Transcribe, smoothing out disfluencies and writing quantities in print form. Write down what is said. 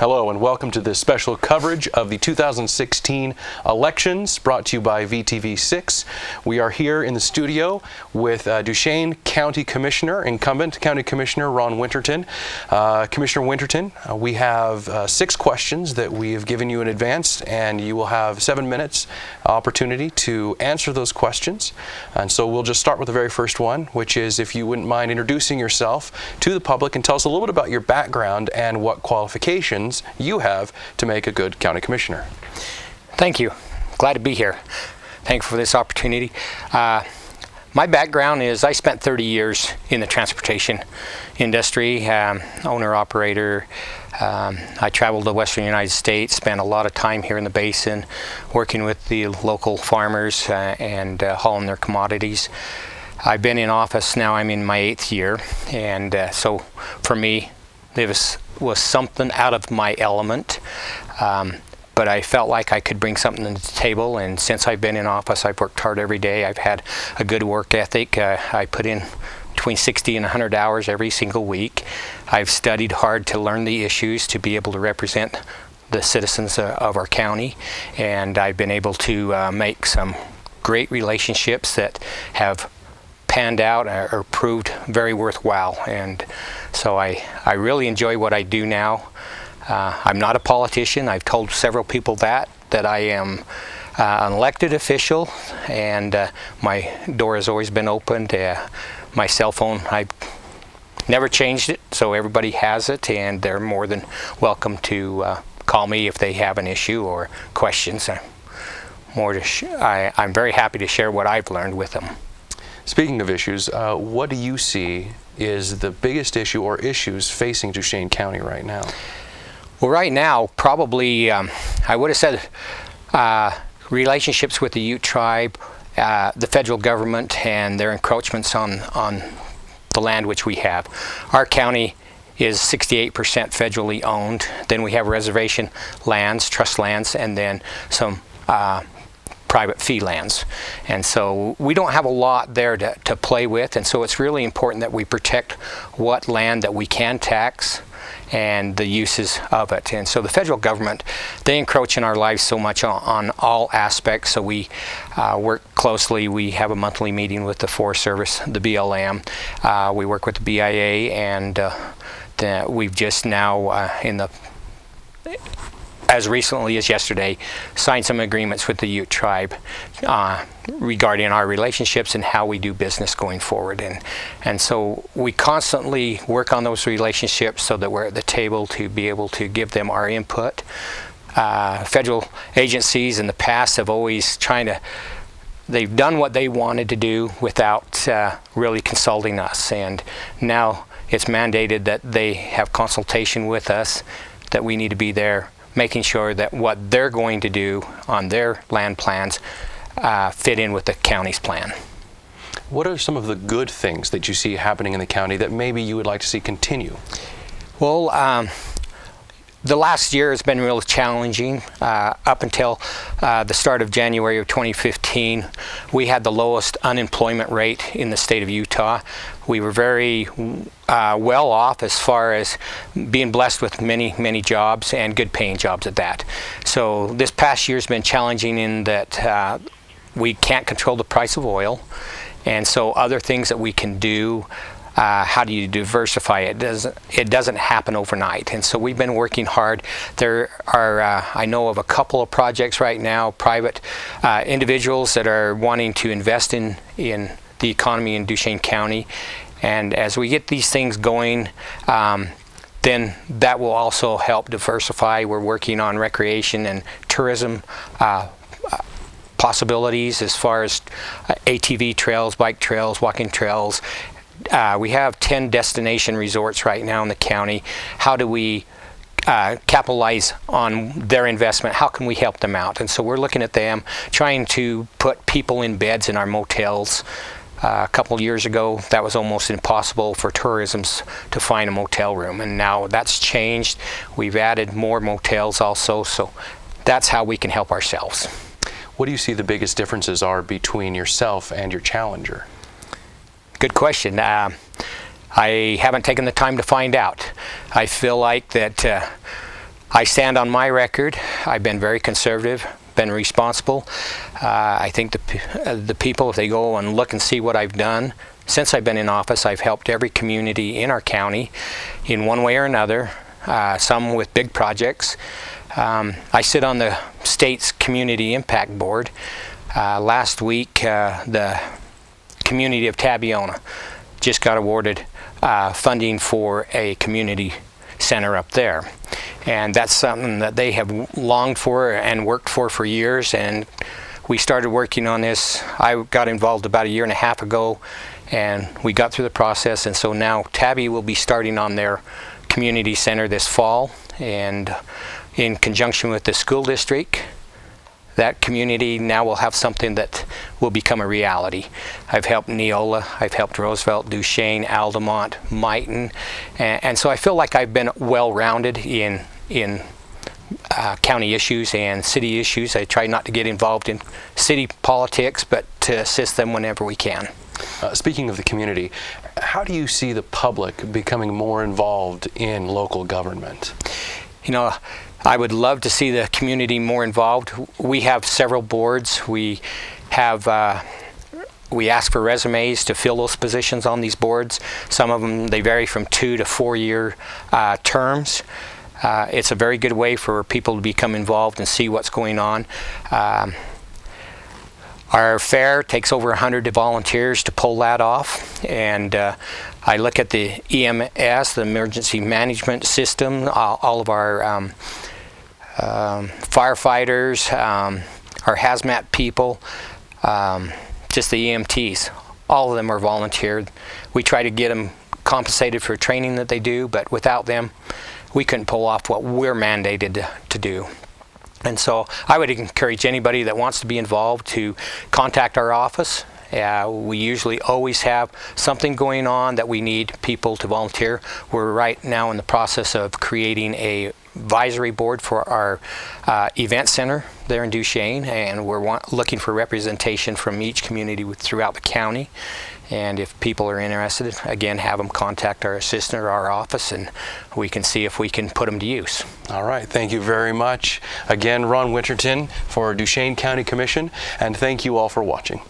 Hello and welcome to this special coverage of the 2016 elections brought to you by VTV6. We are here in the studio with Duchesne County Commissioner, incumbent County Commissioner Ron Winterton. Commissioner Winterton, we have 6 questions that we have given you in advance, and you will have 7 minutes opportunity to answer those questions. And so we'll just start with the very first one, which is if you wouldn't mind introducing yourself to the public and tell us a little bit about your background and what qualifications you have to make a good county commissioner. Thank you. Glad to be here. Thank you for this opportunity. My background is I spent 30 years in the transportation industry, owner-operator. I traveled the western United States, spent a lot of time here in the basin working with the local farmers and hauling their commodities. I've been in office now, I'm in my 8th year, and so for me it was something out of my element, but I felt like I could bring something to the table, and since I've been in office I've worked hard every day. I've had a good work ethic. I put in between 60 and 100 hours every single week. I've studied hard to learn the issues to be able to represent the citizens of our county, and I've been able to make some great relationships that have panned out or proved very worthwhile, and so I really enjoy what I do now. I'm not a politician. I've told several people that I am an elected official, and my door has always been opened. My cell phone, I've never changed it, so everybody has it, and they're more than welcome to call me if they have an issue or questions. I'm very happy to share what I've learned with them. Speaking of issues, what do you see is the biggest issue or issues facing Duchesne County right now? Well, right now, probably, I would have said relationships with the Ute tribe, the federal government, and their encroachments on the land which we have. Our county is 68% federally owned. Then we have reservation lands, trust lands, and then some private fee lands, and so we don't have a lot there to play with, and so it's really important that we protect what land that we can tax and the uses of it. And so the federal government, they encroach in our lives so much on all aspects, so we work closely. We have a monthly meeting with the Forest Service, the BLM. We work with the BIA, and we've just now as recently as yesterday, signed some agreements with the Ute tribe regarding our relationships and how we do business going forward. And so we constantly work on those relationships so that we're at the table to be able to give them our input. Federal agencies in the past have always they've done what they wanted to do without really consulting us. And now it's mandated that they have consultation with us, that we need to be there making sure that what they're going to do on their land plans fit in with the county's plan. What are some of the good things that you see happening in the county that maybe you would like to see continue? Well, the last year has been really challenging. Up until the start of January of 2015, we had the lowest unemployment rate in the state of Utah. We were very well off as far as being blessed with many jobs, and good paying jobs at that. So this past year has been challenging in that we can't control the price of oil, and so other things that we can do, how do you diversify it? It doesn't happen overnight, and so we've been working hard. There are, I know of a couple of projects right now, private individuals that are wanting to invest in the economy in Duchesne County, and as we get these things going, then that will also help diversify. We're working on recreation and tourism possibilities as far as ATV trails, bike trails, walking trails. We have 10 destination resorts right now in the county. How do we capitalize on their investment? How can we help them out? And so we're looking at them, trying to put people in beds in our motels. A couple of years ago, that was almost impossible for tourisms to find a motel room, and now that's changed. We've added more motels also, so that's how we can help ourselves. What do you see the biggest differences are between yourself and your challenger? Good question. I haven't taken the time to find out. I feel like that I stand on my record. I've been very conservative, been responsible. I think the people, if they go and look and see what I've done, since I've been in office, I've helped every community in our county in one way or another, some with big projects. I sit on the state's Community Impact Board. Last week, the community of Tabiona just got awarded funding for a community center up there. And that's something that they have longed for and worked for years. And we started working on this. I got involved about 1.5 years ago, and we got through the process. And so now Tabby will be starting on their community center this fall, and in conjunction with the school district, that community now will have something that will become a reality. I've helped Neola, I've helped Roosevelt, Duchesne, Altamont, Mighton, and so I feel like I've been well-rounded in county issues and city issues. I try not to get involved in city politics, but to assist them whenever we can. Speaking of the community, how do you see the public becoming more involved in local government? You know, I would love to see the community more involved. We have several boards. We have we ask for resumes to fill those positions on these boards. Some of them, they vary from 2 to 4 year terms. It's a very good way for people to become involved and see what's going on. Our fair takes over 100 volunteers to pull that off, and I look at the EMS, the emergency management system, all of our firefighters, our hazmat people, just the EMTs. All of them are volunteered. We try to get them compensated for training that they do, but without them, we couldn't pull off what we're mandated to do. And so I would encourage anybody that wants to be involved to contact our office. We usually always have something going on that we need people to volunteer. We're right now in the process of creating a advisory board for our event center there in Duchesne, and we're looking for representation from each community throughout the county. And if people are interested, again, have them contact our assistant or our office, and we can see if we can put them to use. All right, thank you very much. Again, Ron Winterton for Duchesne County Commission, and thank you all for watching.